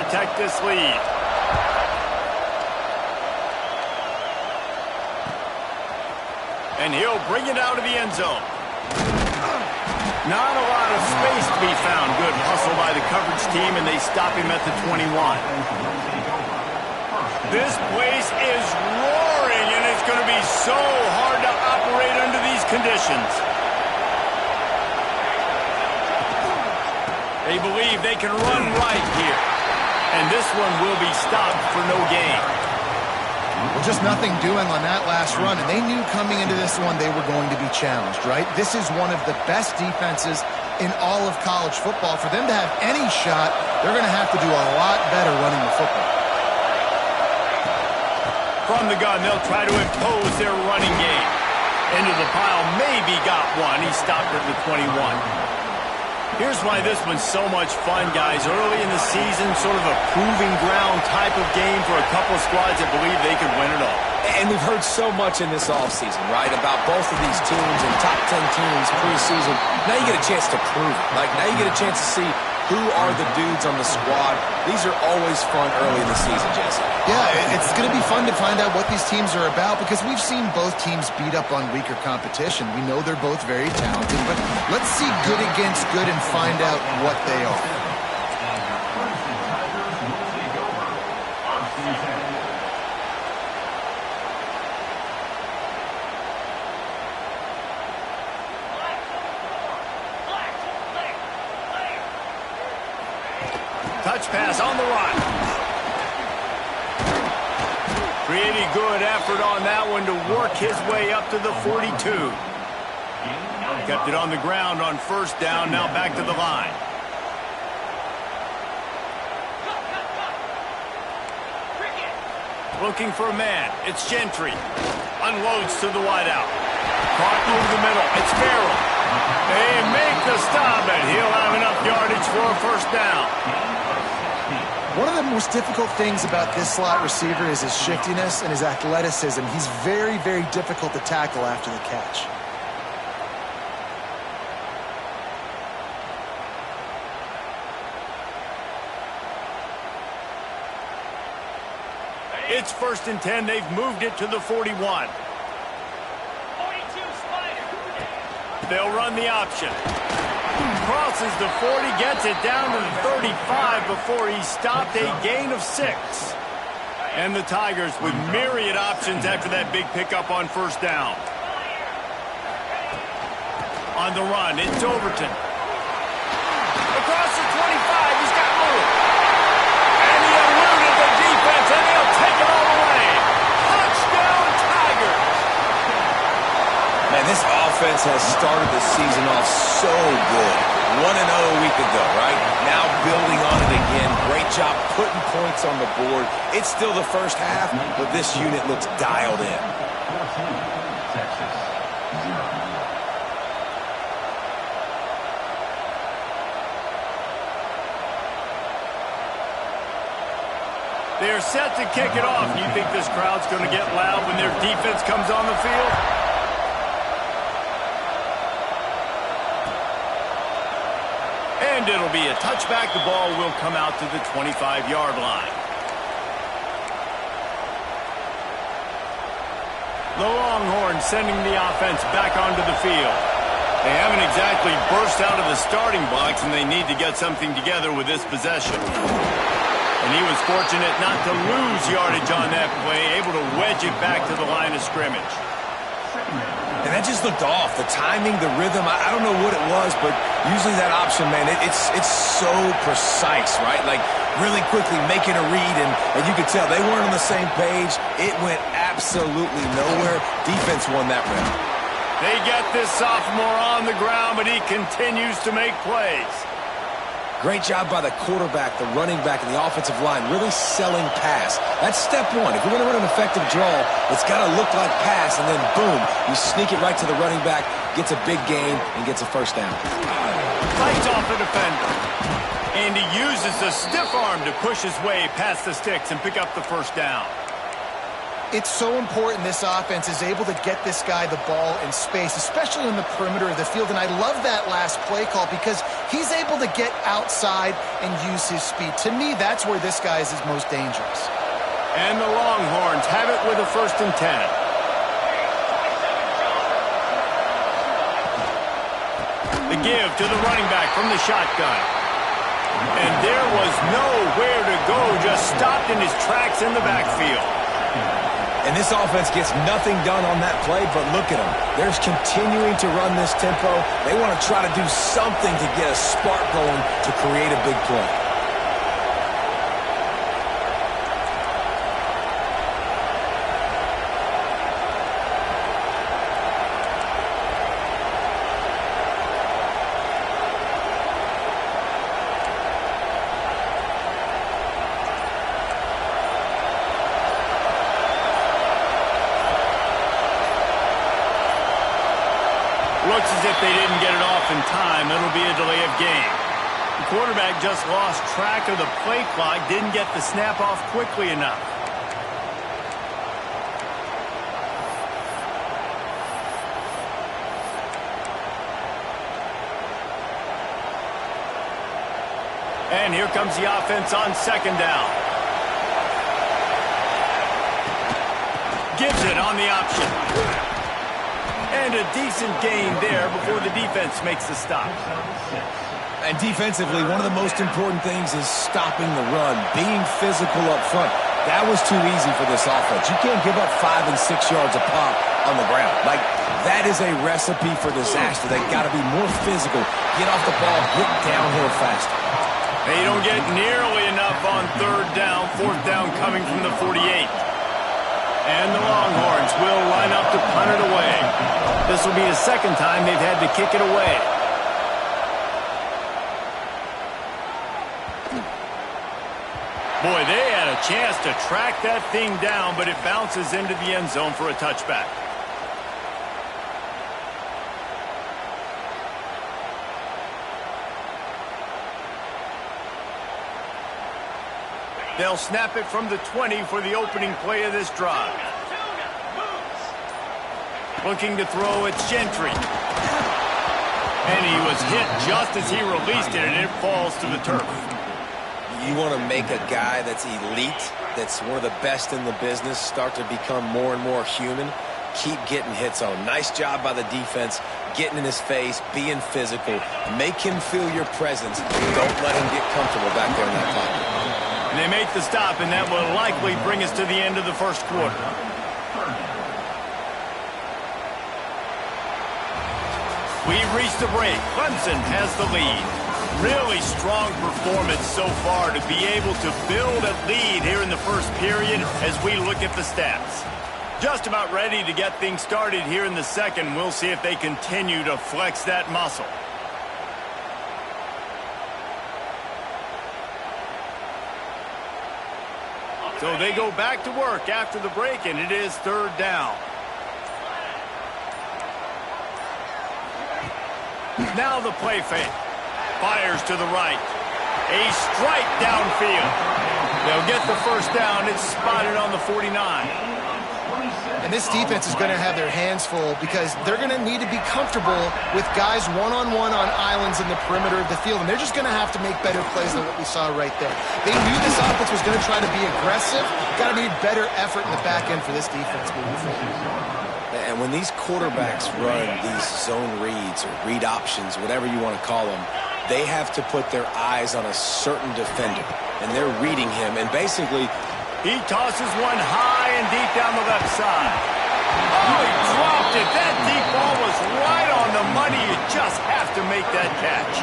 protect this lead. And he'll bring it out of the end zone. Not a lot of space to be found. Good hustle by the coverage team, and they stop him at the 21. This place is roaring, and it's going to be so hard to operate under these conditions. They believe they can run right here. And this one will be stopped for no gain. Well, just nothing doing on that last run, and they knew coming into this one they were going to be challenged, right? This is one of the best defenses in all of college football. For them to have any shot, they're going to have to do a lot better running the football. From the gun, they'll try to impose their running game. Into the pile, maybe got one. He stopped at the 21. Here's why this one's so much fun, guys. Early in the season, sort of a proving ground type of game for a couple squads that believe they could win it all. And we've heard so much in this offseason, right, about both of these teams and top 10 teams preseason. Now you get a chance to prove it. Like, now you get a chance to see who are the dudes on the squad. These are always fun early in the season, Jesse. Yeah, it's going to be fun to find out what these teams are about because we've seen both teams beat up on weaker competition. We know they're both very talented, but let's see good against good and find out what they are. Touch pass on the run. Pretty good effort on that one to work his way up to the 42. Kept it on the ground on first down, now back to the line. Looking for a man. It's Gentry. Unloads to the wideout. Caught over the middle. It's Farrell. They make the stop, and he'll have enough yardage for a first down. One of the most difficult things about this slot receiver is his shiftiness and his athleticism. He's very, very difficult to tackle after the catch. It's 1st and 10. They've moved it to the 41. 42 Spider. They'll run the option. Crosses the 40, gets it down to the 35 before he stopped, a gain of 6. And the Tigers with myriad options after that big pickup on first down. On the run, it's Overton. Across the 25, he's got room. And he eluded the defense, and they'll take it all away. Touchdown, Tigers! Man, this offense has started the season off so good. 1-0 a week ago, right? Now building on it again. Great job putting points on the board. It's still the first half, but this unit looks dialed in. They're set to kick it off. You think this crowd's going to get loud when their defense comes on the field? And it'll be a touchback. The ball will come out to the 25-yard line. The Longhorns sending the offense back onto the field. They haven't exactly burst out of the starting blocks, and they need to get something together with this possession. And he was fortunate not to lose yardage on that play, able to wedge it back to the line of scrimmage. And that just looked off. The timing, the rhythm, I don't know what it was, but usually that option, man, it's so precise, right? Like, really quickly making a read, and you could tell they weren't on the same page. It went absolutely nowhere. Defense won that round. They get this sophomore on the ground, but he continues to make plays. Great job by the quarterback, the running back, and the offensive line really selling pass. That's step one. If you're going to run an effective draw, it's got to look like pass, and then boom, you sneak it right to the running back, gets a big gain, and gets a first down. Fights off the defender. And he uses the stiff arm to push his way past the sticks and pick up the first down. It's so important this offense is able to get this guy the ball in space, especially on the perimeter of the field. And I love that last play call because he's able to get outside and use his speed. To me, that's where this guy is his most dangerous. And the Longhorns have it with a 1st and 10. The give to the running back from the shotgun. And there was nowhere to go, just stopped in his tracks in the backfield. And this offense gets nothing done on that play, but look at them. They're continuing to run this tempo. They want to try to do something to get a spark going to create a big play. Looks as if they didn't get it off in time. It'll be a delay of game. The quarterback just lost track of the play clock, didn't get the snap off quickly enough. And here comes the offense on 2nd down. Gives it on the option. And a decent gain there before the defense makes the stop. And defensively, one of the most important things is stopping the run, being physical up front. That was too easy for this offense. You can't give up 5 and 6 yards a pop on the ground. Like, that is a recipe for disaster. They've got to be more physical, get off the ball, get downhill faster. They don't get nearly enough on 3rd down, 4th down coming from the 48. And the Longhorns will line up to punt it away. This will be the 2nd time they've had to kick it away. Boy, they had a chance to track that thing down, but it bounces into the end zone for a touchback. They'll snap it from the 20 for the opening play of this drive. Looking to throw, it's Gentry. And he was hit just as he released it, and it falls to the turf. You want to make a guy that's elite, that's one of the best in the business, start to become more and more human. Keep getting hits on him. Nice job by the defense, getting in his face, being physical. Make him feel your presence. Don't let him get comfortable back there in that pocket. And they make the stop, and that will likely bring us to the end of the 1st quarter. We've reached the break. Clemson has the lead. Really strong performance so far to be able to build a lead here in the 1st period as we look at the stats. Just about ready to get things started here in the 2nd. We'll see if they continue to flex that muscle. So they go back to work after the break, and it is 3rd down. Now the play fake. Fires to the right. A strike downfield. They'll get the 1st down. It's spotted on the 49. And this defense is going to have their hands full because they're going to need to be comfortable with guys one-on-one on islands in the perimeter of the field. And they're just going to have to make better plays than what we saw right there. They knew this offense was going to try to be aggressive. Got to need better effort in the back end for this defense moving forward. And when these quarterbacks run these zone reads or read options, whatever you want to call them, they have to put their eyes on a certain defender. And they're reading him. And basically, he tosses one high and deep down the left side. Oh, he dropped it. That deep ball was right on the money. You just have to make that catch.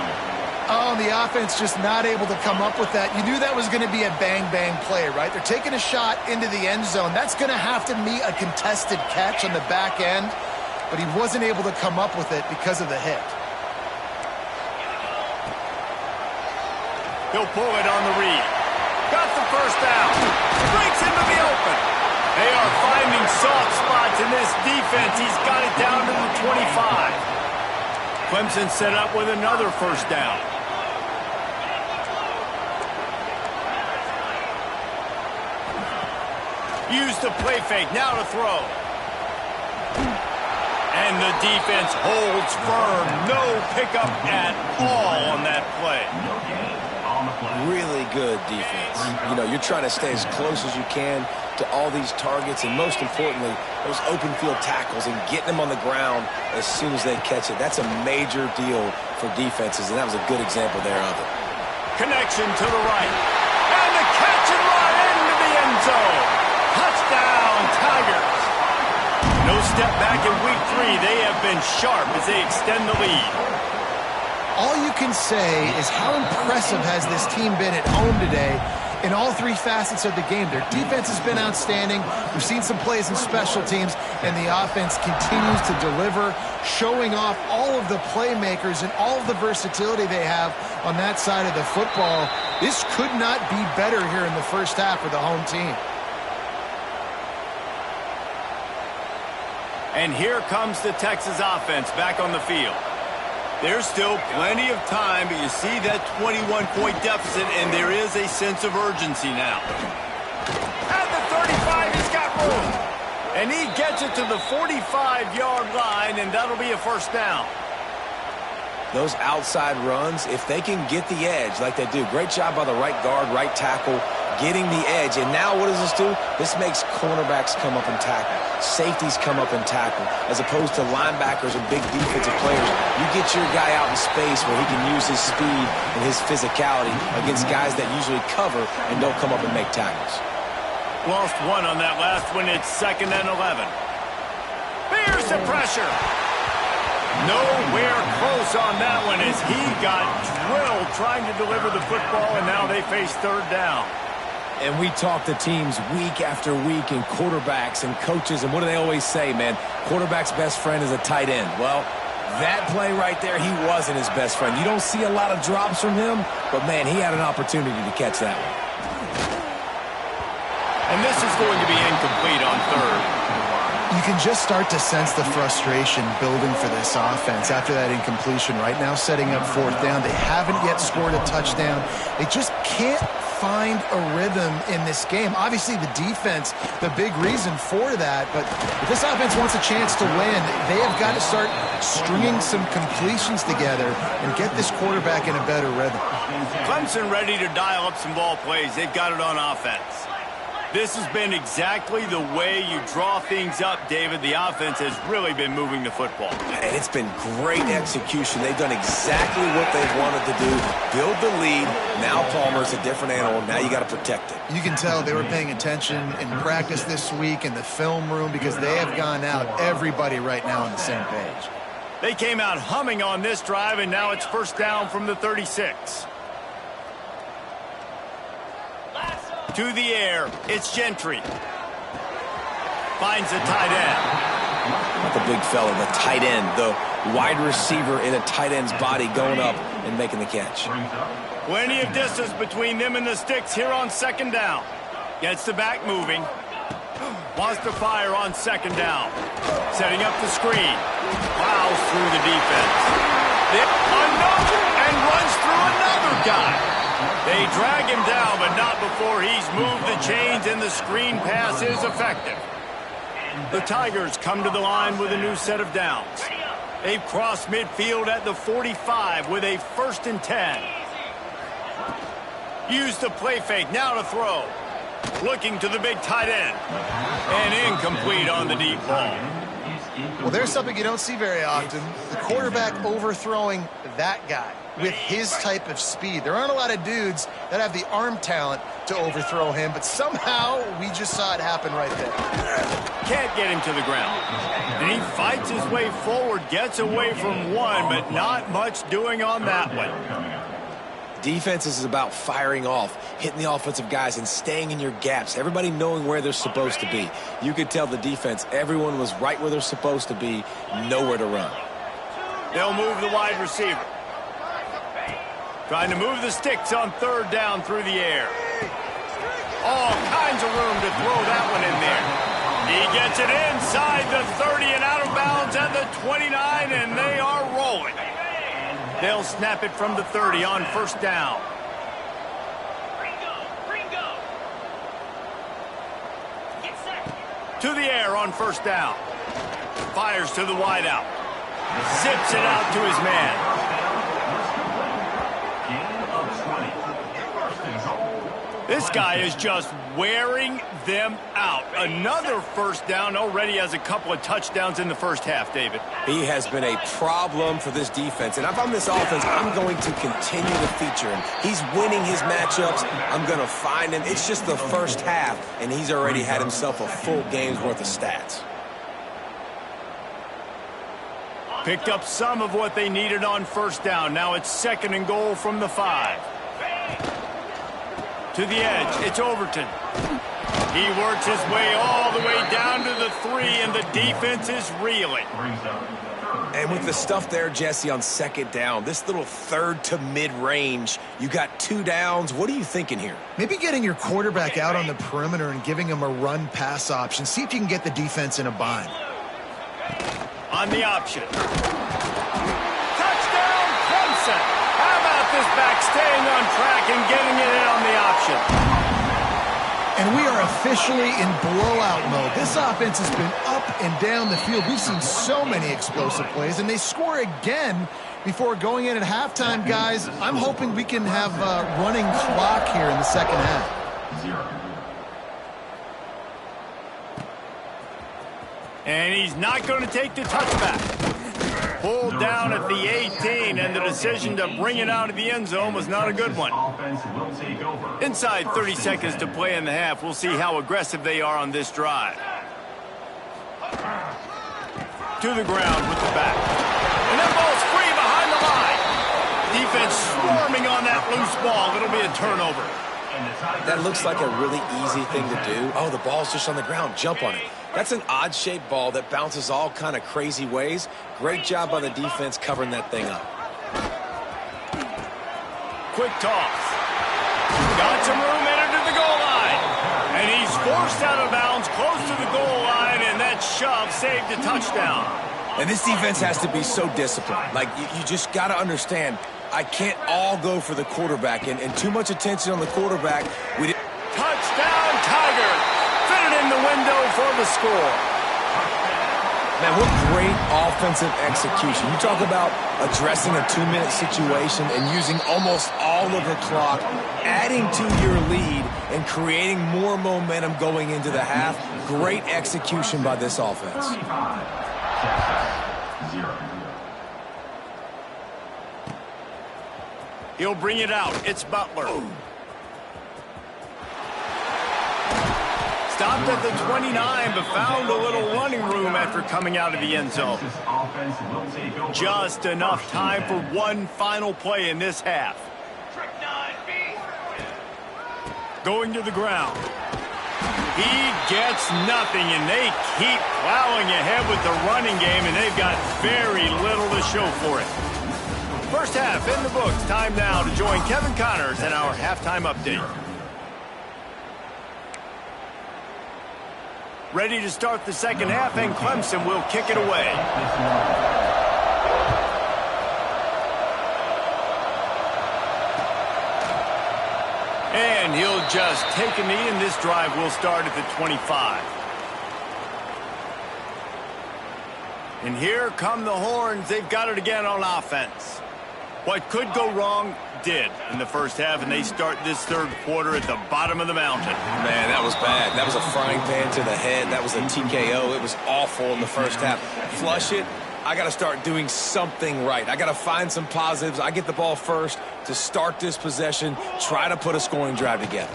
Oh, the offense just not able to come up with that. You knew that was going to be a bang-bang play, right? They're taking a shot into the end zone. That's going to have to be a contested catch on the back end, but he wasn't able to come up with it because of the hit. He'll pull it on the read. Got the 1st down. Breaks into the open. They are finding soft spots in this defense. He's got it down to the 25. Clemson set up with another 1st down. Use the play fake, now to throw. And the defense holds firm. No pickup at all on that play. Really good defense. You know, you're trying to stay as close as you can to all these targets, and most importantly, those open field tackles and getting them on the ground as soon as they catch it. That's a major deal for defenses, and that was a good example there of it. Connection to the right. And the catch and run into the end zone. Touchdown, Tigers. No step back in week 3. They have been sharp as they extend the lead. All you can say is how impressive has this team been at home today in all 3 facets of the game. Their defense has been outstanding. We've seen some plays in special teams, and the offense continues to deliver, showing off all of the playmakers and all of the versatility they have on that side of the football. This could not be better here in the first half for the home team. And here comes the Texas offense back on the field. There's still plenty of time, but you see that 21-point deficit, and there is a sense of urgency now. At the 35, he's got room. And he gets it to the 45-yard line, and that'll be a first down. Those outside runs, if they can get the edge like they do, great job by the right guard, right tackle, getting the edge. And now what does this do? This makes cornerbacks come up and tackle. Safeties come up and tackle. As opposed to linebackers and big defensive players, you get your guy out in space where he can use his speed and his physicality against guys that usually cover and don't come up and make tackles. Lost one on that last one. It's 2nd and 11. Here's the pressure. Nowhere close on that one as he got drilled trying to deliver the football, and now they face 3rd down. And we talk to teams week after week and quarterbacks and coaches, and what do they always say, man? Quarterback's best friend is a tight end. Well, that play right there, he wasn't his best friend. You don't see a lot of drops from him, but, man, he had an opportunity to catch that one. And this is going to be incomplete on 3rd. You can just start to sense the frustration building for this offense after that incompletion. Right now, setting up 4th down. They haven't yet scored a touchdown. They just can't find a rhythm in this game. Obviously, the defense, the big reason for that. But if this offense wants a chance to win, they have got to start stringing some completions together and get this quarterback in a better rhythm. Clemson ready to dial up some ball plays. They've got it on offense. This has been exactly the way you draw things up, David. The offense has really been moving the football. And it's been great execution. They've done exactly what they've wanted to do. Build the lead. Now Palmer's a different animal. Now you got to protect it. You can tell they were paying attention in practice this week in the film room because they have gone out, everybody right now on the same page. They came out humming on this drive, and now it's 1st down from the 36. To the air, it's Gentry. Finds the tight end. Not the big fella, the tight end, the wide receiver in a tight end's body going up and making the catch. Plenty of distance between them and the sticks here on 2nd down. Gets the back moving. Wants to fire on 2nd down. Setting up the screen. Plows through the defense. And runs through another guy. They drag him down, but not before he's moved the chains, and the screen pass is effective. The Tigers come to the line with a new set of downs. They've crossed midfield at the 45 with a 1st and 10. Use the play fake, now to throw. Looking to the big tight end. And incomplete on the deep ball. Well, there's something you don't see very often. The quarterback overthrowing that guy with his type of speed. There aren't a lot of dudes that have the arm talent to overthrow him, but somehow we just saw it happen right there. Can't get him to the ground. And he fights his way forward, gets away from one, but not much doing on that one. Defense is about firing off, hitting the offensive guys, and staying in your gaps. Everybody knowing where they're supposed to be. You could tell the defense, everyone was right where they're supposed to be, nowhere to run. They'll move the wide receiver. Trying to move the sticks on 3rd down through the air. All kinds of room to throw that one in there. He gets it inside the 30 and out of bounds at the 29, and they are rolling. They'll snap it from the 30 on 1st down. To the air on first down. Fires to the wideout. Zips it out to his man. This guy is just wearing them out. Another first down. Already has a couple of touchdowns in the first half, David. He has been a problem for this defense. And if I'm this offense, I'm going to continue to feature him. He's winning his matchups. I'm going to find him. It's just the first half, and he's already had himself a full game's worth of stats. Picked up some of what they needed on first down. Now it's 2nd and goal from the 5. To the edge, it's Overton. He works his way all the way down to the 3, and the defense is reeling. And with the stuff there, Jesse, on 2nd down, this little 3rd to mid-range, you got 2 downs. What are you thinking here? Maybe getting your quarterback out on the perimeter and giving him a run-pass option. See if you can get the defense in a bind. On the option. Touchdown, Clemson. How about this back staying on track and getting it in on the option? And we are officially in blowout mode. This offense has been up and down the field. We've seen so many explosive plays, and they score again before going in at halftime, guys. I'm hoping we can have a running clock here in the second half. And he's not going to take the touchback. Pulled down at the 18, and the decision to bring it out of the end zone was not a good one. Inside 30 seconds to play in the half. We'll see how aggressive they are on this drive. To the ground with the back. And that ball's free behind the line. Defense swarming on that loose ball. It'll be a turnover. That looks like a really easy thing to do. Oh, the ball's just on the ground. Jump on it. That's an odd-shaped ball that bounces all kind of crazy ways. Great job by the defense covering that thing up. Quick toss. Got some room, entered to the goal line. And he's forced out of bounds close to the goal line, and that shove saved a touchdown. And this defense has to be so disciplined. Like, you just got to understand, I can't all go for the quarterback. And too much attention on the quarterback. Touchdown, Tiger. Fit it in the window for the score. Man, what great offensive execution. You talk about addressing a 2-minute situation and using almost all of the clock, adding to your lead and creating more momentum going into the half. Great execution by this offense. He'll bring it out. It's Butler. Stopped at the 29, but found a little running room after coming out of the end zone. Just enough time for one final play in this half. Going to the ground. He gets nothing, and they keep plowing ahead with the running game, and they've got very little to show for it. First half in the books. Time now to join Kevin Connors in our halftime update. Ready to start the second half, and Clemson will kick it away. And he'll just take a knee, and this drive will start at the 25. And here come the horns. They've got it again on offense. What could go wrong did in the first half, and they start this third quarter at the bottom of the mountain. Man, that was bad. That was a frying pan to the head. That was a TKO. It was awful in the first half. Flush it. I got to start doing something right. I got to find some positives. I get the ball first to start this possession, try to put a scoring drive together.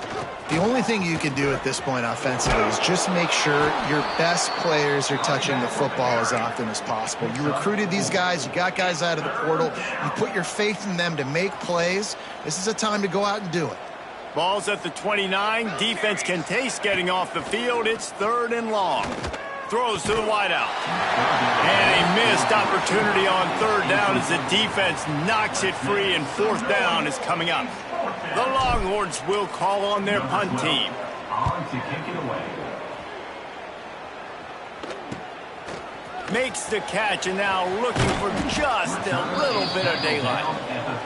The only thing you can do at this point offensively is just make sure your best players are touching the football as often as possible. You recruited these guys. You got guys out of the portal. You put your faith in them to make plays. This is a time to go out and do it. Ball's at the 29. Defense can taste getting off the field. It's 3rd and long. Throws to the wideout. And a missed opportunity on 3rd down as the defense knocks it free, and 4th down is coming up. The Longhorns will call on their punt team. Makes the catch and now looking for just a little bit of daylight.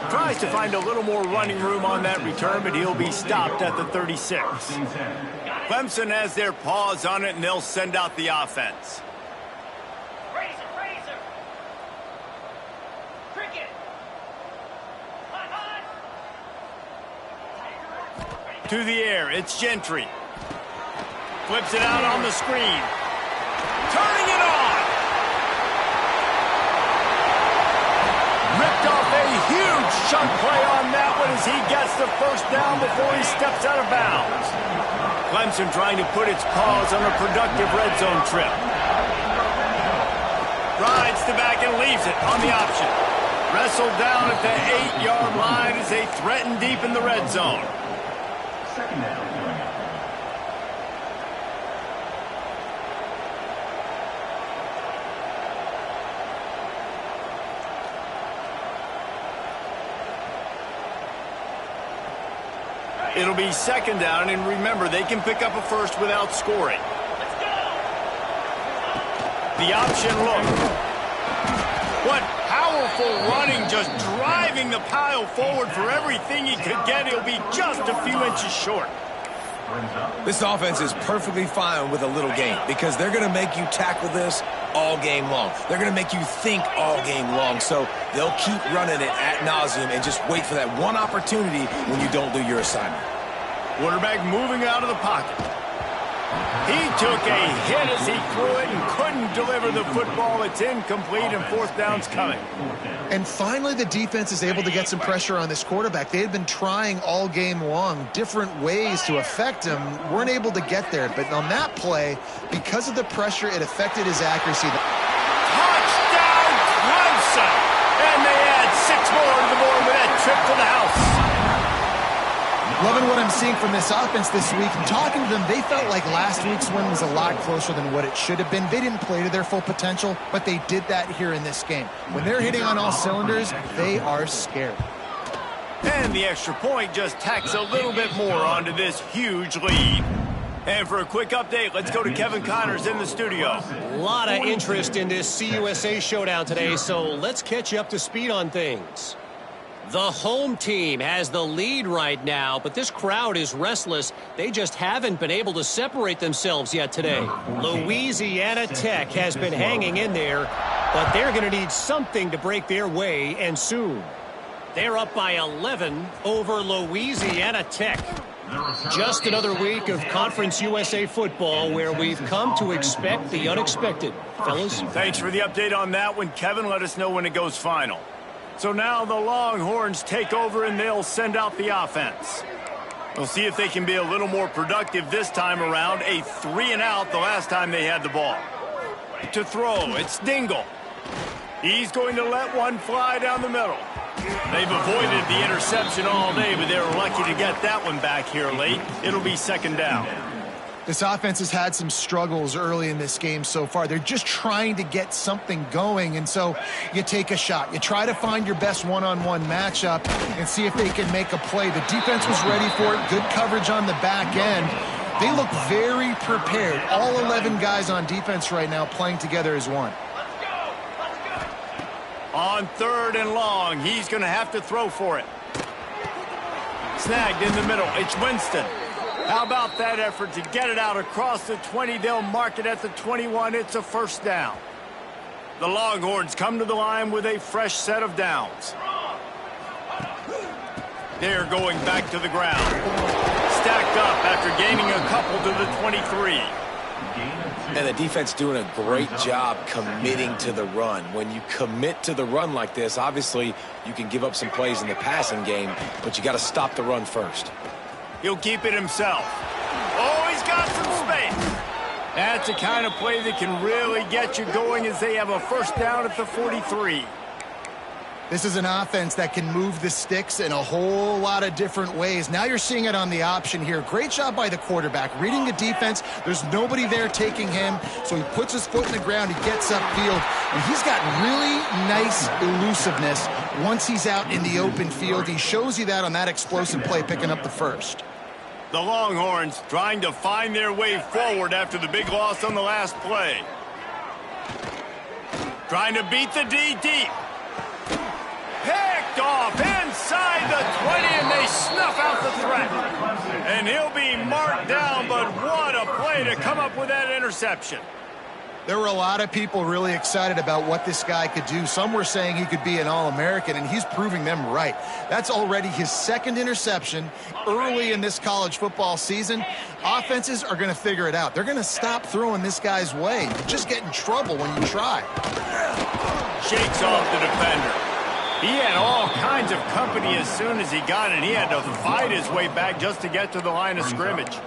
Tries to find a little more running room on that return, but he'll be stopped at the 36. Clemson has their paws on it, and they'll send out the offense. To the air, it's Gentry. Flips it out on the screen. Turning it on! Ripped off a huge chunk play on that one as he gets the first down before he steps out of bounds. Clemson trying to put its paws on a productive red zone trip. Rides the back and leaves it on the option. Wrestled down at the 8-yard line as they threaten deep in the red zone. Second down. It'll be second down, and remember, they can pick up a first without scoring. Let's go! The option look. What powerful running, just driving the pile forward for everything he could get. He'll be just a few inches short. This offense is perfectly fine with a little gain because they're going to make you tackle this all game long. They're going to make you think all game long, so they'll keep running it ad nauseum and just wait for that one opportunity when you don't do your assignment. Quarterback moving out of the pocket. He took a hit as he threw it and couldn't deliver the football. It's incomplete, and fourth down's coming. And finally, the defense is able to get some pressure on this quarterback. They had been trying all game long different ways to affect him. Weren't able to get there. But on that play, because of the pressure, it affected his accuracy. Touchdown, Clemson! And they add 6 more to the board with that trip to the house. Loving what I'm seeing from this offense this week. And talking to them, they felt like last week's win was a lot closer than what it should have been. They didn't play to their full potential, but they did that here in this game. When they're hitting on all cylinders, they are scared. And the extra point just tacks a little bit more onto this huge lead. And for a quick update, let's go to Kevin Connors in the studio. A lot of interest in this CUSA showdown today, so let's catch you up to speed on things. The home team has the lead right now, but this crowd is restless. They just haven't been able to separate themselves yet today. Louisiana Tech has been hanging in there, but they're going to need something to break their way, and soon. They're up by 11 over Louisiana Tech. Just another week of Conference USA football where we've come to expect the unexpected. Fellas? Thanks for the update on that one, Kevin. Let us know when it goes final. So now the Longhorns take over and they'll send out the offense. We'll see if they can be a little more productive this time around. A 3-and-out the last time they had the ball. To throw, it's Dingle. He's going to let one fly down the middle. They've avoided the interception all day, but they were lucky to get that one back here late. It'll be second down. This offense has had some struggles early in this game so far. They're just trying to get something going, and so you take a shot. You try to find your best one-on-one matchup and see if they can make a play. The defense was ready for it. Good coverage on the back end. They look very prepared. All 11 guys on defense right now playing together as one. On 3rd and long, he's going to have to throw for it. Snagged in the middle. It's Winston. How about that effort to get it out across the 20? They'll mark it at the 21. It's a first down. The Longhorns come to the line with a fresh set of downs. They're going back to the ground. Stacked up after gaining a couple to the 23. And the defense doing a great job committing to the run. When you commit to the run like this, obviously you can give up some plays in the passing game, but you got to stop the run first. He'll keep it himself. Oh, he's got some space. That's the kind of play that can really get you going as they have a first down at the 43. This is an offense that can move the sticks in a whole lot of different ways. Now you're seeing it on the option here. Great job by the quarterback. Reading the defense, there's nobody there taking him, so he puts his foot in the ground, he gets upfield, and he's got really nice elusiveness once he's out in the open field. He shows you that on that explosive play, picking up the first. The Longhorns trying to find their way forward after the big loss on the last play. Trying to beat the D deep. Picked off inside the 20, and they snuff out the threat. And he'll be marked down, but what a play to come up with that interception. There were a lot of people really excited about what this guy could do. Some were saying he could be an All-American, and he's proving them right. That's already his second interception early in this college football season. Offenses are going to figure it out. They're going to stop throwing this guy's way. You just get in trouble when you try. Shakes off the defender. He had all kinds of company as soon as he got it. He had to fight his way back just to get to the line of scrimmage.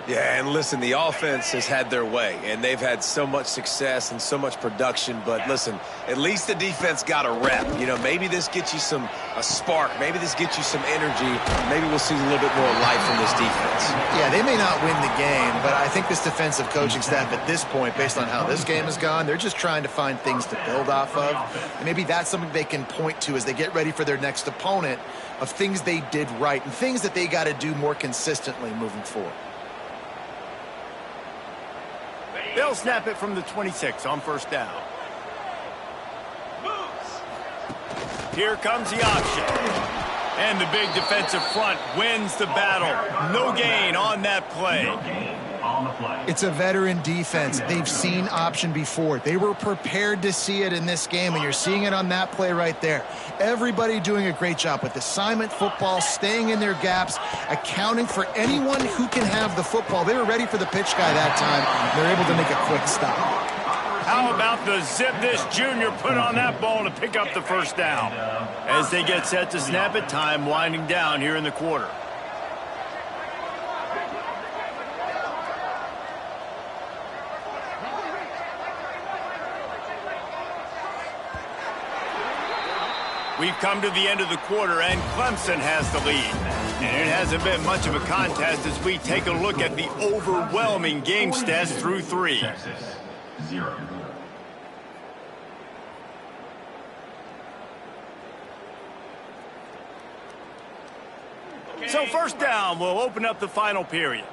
Yeah, and listen, the offense has had their way, and they've had so much success and so much production. But listen, at least the defense got a rep. You know, maybe this gets you a spark. Maybe this gets you some energy. Maybe we'll see a little bit more life from this defense. Yeah, they may not win the game, but I think this defensive coaching staff at this point, based on how this game has gone, they're just trying to find things to build off of. And maybe that's something they can point to as they get ready for their next opponent, of things they did right and things that they got to do more consistently moving forward. They'll snap it from the 26 on first down. Here comes the option. And the big defensive front wins the battle. No gain on that play. It's a veteran defense. They've seen option before. They were prepared to see it in this game, and you're seeing it on that play right there. Everybody doing a great job with assignment football, staying in their gaps, accounting for anyone who can have the football. They were ready for the pitch guy that time. They're able to make a quick stop. How about the zip this junior put on that ball to pick up the first down? As they get set to snap it, time winding down here in the quarter. We've come to the end of the quarter, and Clemson has the lead. And it hasn't been much of a contest as we take a look at the overwhelming game stats through 3. Texas, 0. So first down will open up the final period.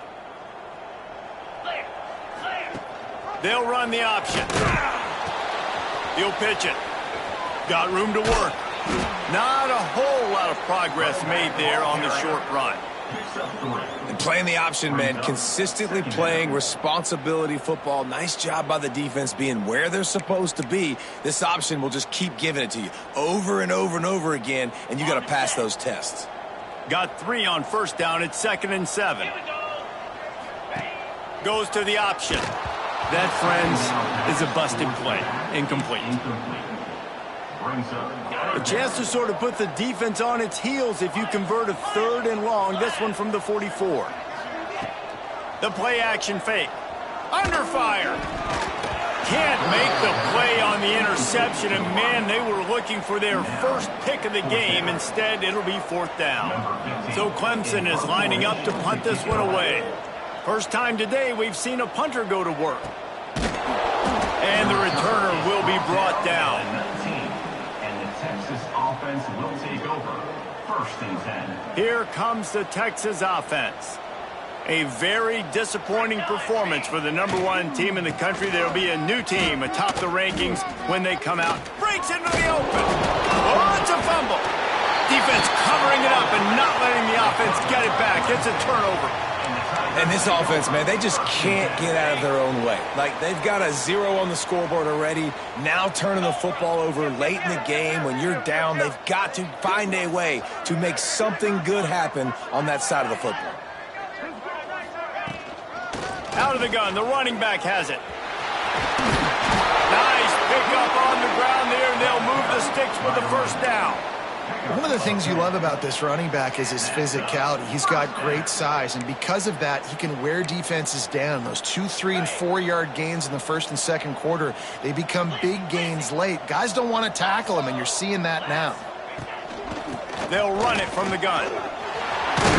They'll run the option. He'll pitch it. Got room to work. Not a whole lot of progress made there on the short run. And playing the option, man, consistently playing responsibility football. Nice job by the defense being where they're supposed to be. This option will just keep giving it to you over and over and over again, and you got to pass those tests. Got 3 on first down. It's 2nd and 7. Goes to the option. That, friends, is a busted play. Incomplete. A chance to sort of put the defense on its heels if you convert a 3rd and long. This one from the 44. The play action fake. Under fire. Can't make the play on the interception, and man, they were looking for their first pick of the game. Instead, it'll be 4th down. So Clemson is lining up to punt this one away. First time today we've seen a punter go to work. And the returner will be brought down. And the Texas offense will take over. 1st and 10. Here comes the Texas offense. A very disappointing performance for the #1 team in the country. There will be a new team atop the rankings when they come out. Breaks into the open. Oh, it's a fumble. Defense covering it up and not letting the offense get it back. It's a turnover. And this offense, man, they just can't get out of their own way. Like, they've got a 0 on the scoreboard already. Now turning the football over late in the game when you're down, they've got to find a way to make something good happen on that side of the football. Out of the gun, the running back has it. Nice pickup on the ground there, and they'll move the sticks with the first down. One of the things you love about this running back is his physicality. He's got great size, and because of that, he can wear defenses down. Those 2-, 3-, and 4-yard gains in the 1st and 2nd quarter, they become big gains late. Guys don't want to tackle him, and you're seeing that now. They'll run it from the gun.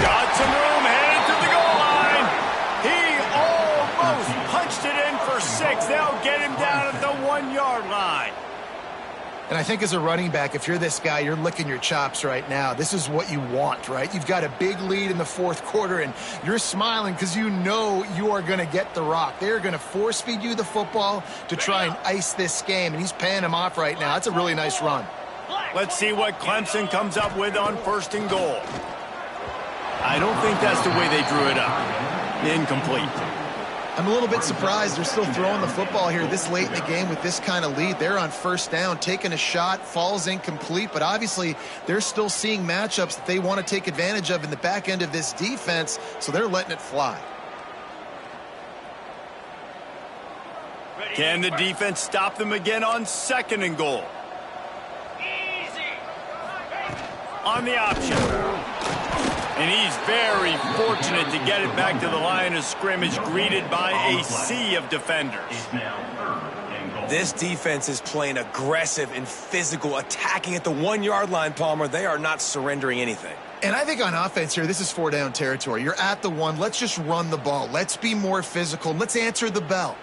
Got some room, headed to the goal line. He almost punched it in for 6. They'll get him down at the 1-yard line. And I think as a running back, if you're this guy, you're licking your chops right now. This is what you want, right? You've got a big lead in the fourth quarter, and you're smiling because you know you are going to get the rock. They're going to force feed you the football to try and ice this game, and he's paying him off right now. That's a really nice run. Let's see what Clemson comes up with on 1st and goal. I don't think that's the way they drew it up. Incomplete. I'm a little bit surprised they're still throwing the football here this late in the game with this kind of lead. They're on 1st down, taking a shot, falls incomplete, but obviously they're still seeing matchups that they want to take advantage of in the back end of this defense, so they're letting it fly. Can the defense stop them again on 2nd and goal? On the option. And he's very fortunate to get it back to the line of scrimmage, greeted by a sea of defenders. This defense is playing aggressive and physical, attacking at the 1-yard line, Palmer. They are not surrendering anything. And I think on offense here, this is 4-down territory. You're at the 1. Let's just run the ball. Let's be more physical. Let's answer the bell.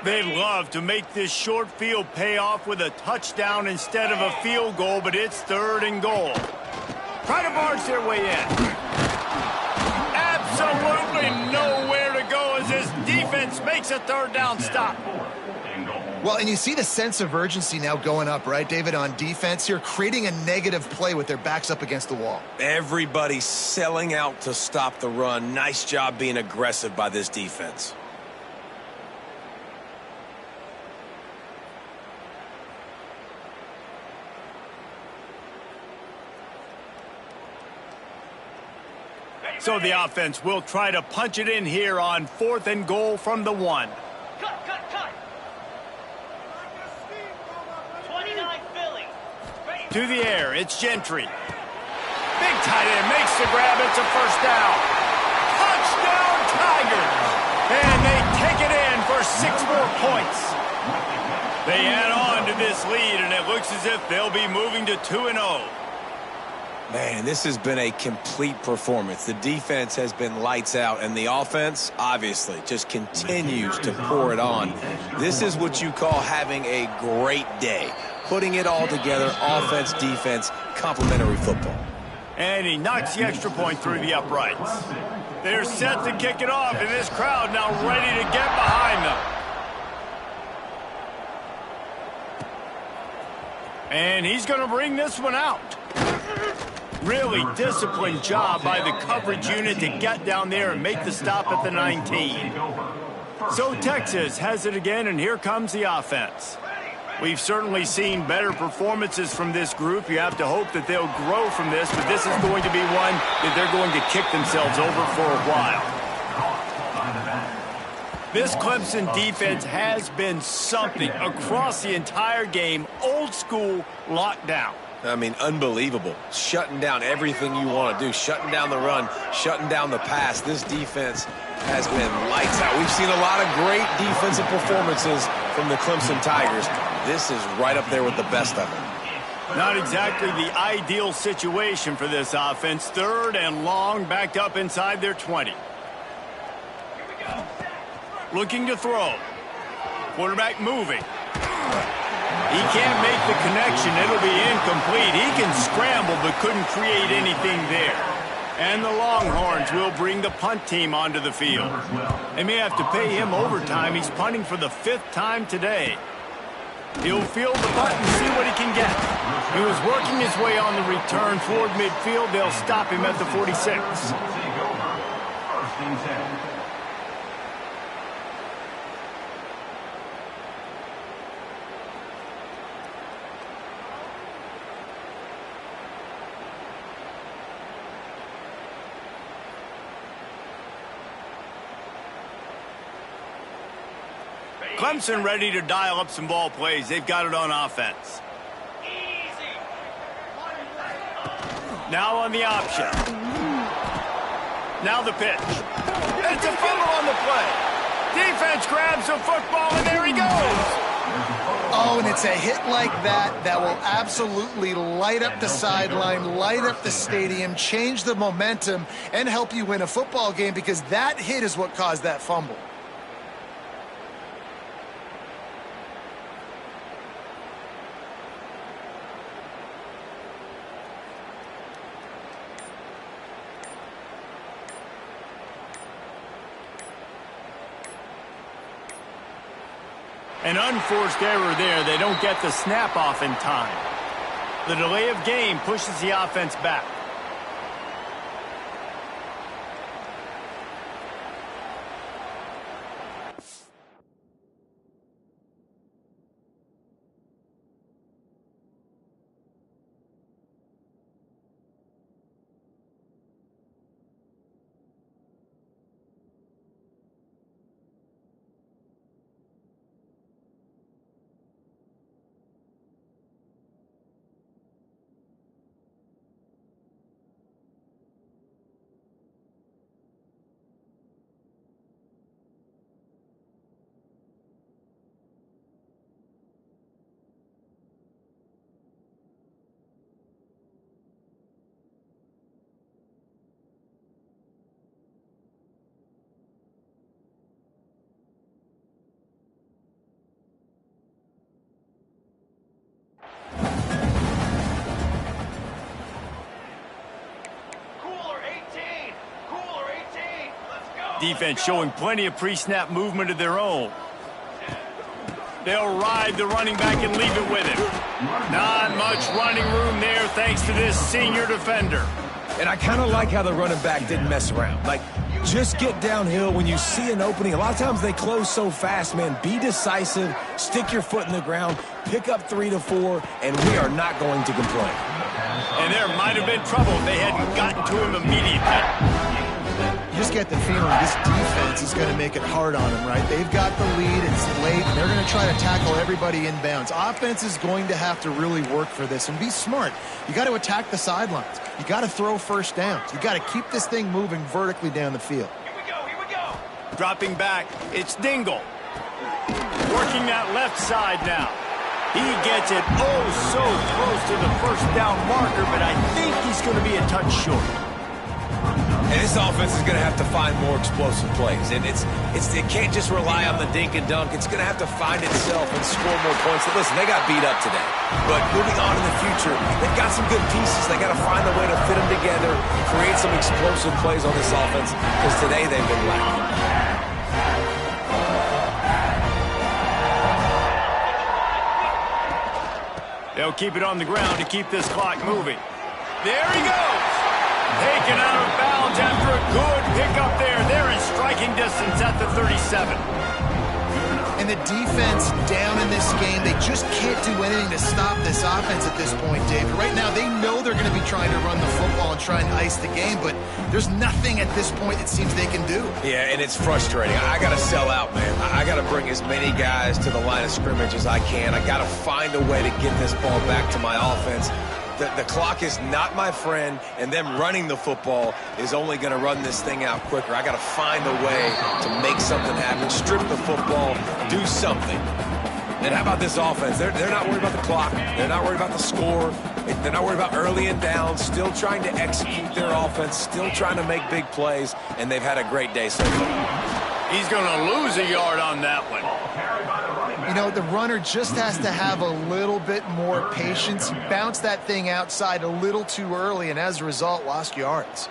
They'd love to make this short field pay off with a touchdown instead of a field goal, but it's 3rd and goal. Try to barge their way in. Absolutely nowhere to go as this defense makes a 3rd down stop. Well, and you see the sense of urgency now going up, right, David, on defense here, creating a negative play with their backs up against the wall. Everybody's selling out to stop the run. Nice job being aggressive by this defense. So the offense will try to punch it in here on 4th and goal from the 1. Cut. 29 Philly. To the air, it's Gentry. Big tight end makes the grab. It's a 1st down. Touchdown, Tigers. And they take it in for 6 more points. They add on to this lead, and it looks as if they'll be moving to 2-0. Man, this has been a complete performance. The defense has been lights out, and the offense, obviously, just continues to pour it on. This is what you call having a great day. Putting it all together, offense, defense, complementary football. And he knocks the extra point through the uprights. They're set to kick it off, and this crowd now ready to get behind them. And he's going to bring this one out. Really disciplined job by the coverage unit to get down there and make the stop at the 19. So Texas has it again, and here comes the offense. We've certainly seen better performances from this group. You have to hope that they'll grow from this, but this is going to be one that they're going to kick themselves over for a while. This Clemson defense has been something across the entire game. Old school lockdown. I mean, unbelievable. Shutting down everything you want to do. Shutting down the run. Shutting down the pass. This defense has been lights out. We've seen a lot of great defensive performances from the Clemson Tigers. This is right up there with the best of them. Not exactly the ideal situation for this offense. 3rd and long, backed up inside their 20. Looking to throw. Quarterback moving. He can't make the connection. It'll be incomplete. He can scramble but couldn't create anything there. And the Longhorns will bring the punt team onto the field. They may have to pay him overtime. He's punting for the 5th time today. He'll field the punt and see what he can get. He was working his way on the return toward midfield. They'll stop him at the 46. Clemson ready to dial up some ball plays. They've got it on offense. Now on the option. Now the pitch. It's a fumble on the play. Defense grabs the football, and there he goes. Oh, and it's a hit like that that will absolutely light up the sideline, light up the stadium, change the momentum, and help you win a football game, because that hit is what caused that fumble. An unforced error there. They don't get the snap off in time. The delay of game pushes the offense back. Defense showing plenty of pre-snap movement of their own. They'll ride the running back and leave it with him. Not much running room there thanks to this senior defender. And I kind of like how the running back didn't mess around. Like, just get downhill when you see an opening. A lot of times they close so fast, man. Be decisive, stick your foot in the ground, pick up 3 to 4, and we are not going to complain. And there might have been trouble if they hadn't gotten to him immediately. You just get the feeling this defense is going to make it hard on them, right? They've got the lead, it's late, and they're going to try to tackle everybody inbounds. Offense is going to have to really work for this and be smart. You got to attack the sidelines. You got to throw first downs. You got to keep this thing moving vertically down the field. Here we go. Dropping back, it's Dingle. Working that left side now. He gets it so close to the first down marker, but I think he's going to be a touch short. And this offense is going to have to find more explosive plays. And it can't just rely on the dink and dunk. It's going to have to find itself and score more points. And listen, they got beat up today. But moving on in the future, they've got some good pieces. They got to find a way to fit them together, create some explosive plays on this offense, because today they've been lacking. They'll keep it on the ground to keep this clock moving. There he goes. Taken out of bounds after a good pickup there. They're in striking distance at the 37. And the defense down in this game, they just can't do anything to stop this offense at this point, Dave. Right now, they know they're going to be trying to run the football and try and ice the game, but there's nothing at this point it seems they can do. Yeah, and it's frustrating. I got to sell out, man. I got to bring as many guys to the line of scrimmage as I can. I got to find a way to get this ball back to my offense. The clock is not my friend, and them running the football is only going to run this thing out quicker. I got to find a way to make something happen, strip the football, do something. And how about this offense? They're not worried about the clock. They're not worried about the score. They're not worried about early and down, still trying to execute their offense, still trying to make big plays, and they've had a great day so far. He's going to lose a yard on that one. You know, the runner just has to have a little bit more patience. He bounced that thing outside a little too early, and as a result, lost yards.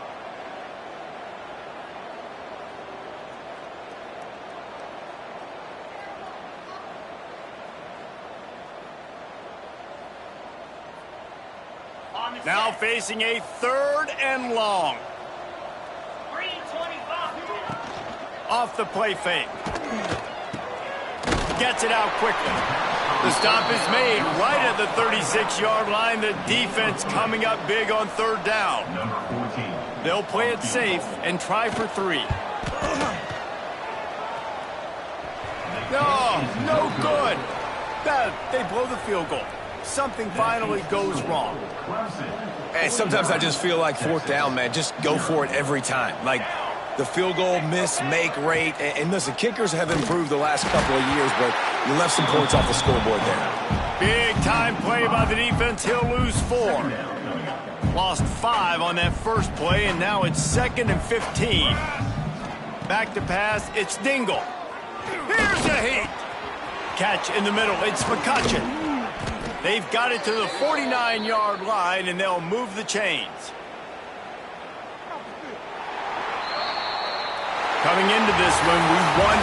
Now facing a 3rd and long. Green 25. Off the play fake. Gets it out quickly. The stop is made right at the 36-yard line. The defense coming up big on 3rd down. They'll play it safe and try for 3. No good. They blow the field goal. Something finally goes wrong. And sometimes I just feel like 4th down, man, just go for it every time. Like, the field goal miss, make rate. And listen, kickers have improved the last couple of years, but you left some points off the scoreboard there. Big time play by the defense. He'll lose 4. Lost 5 on that first play, and now it's 2nd and 15. Back to pass, it's Dingle. Here's a heat. Catch in the middle, it's McCutcheon. They've got it to the 49-yard line, and they'll move the chains. Coming into this one, we won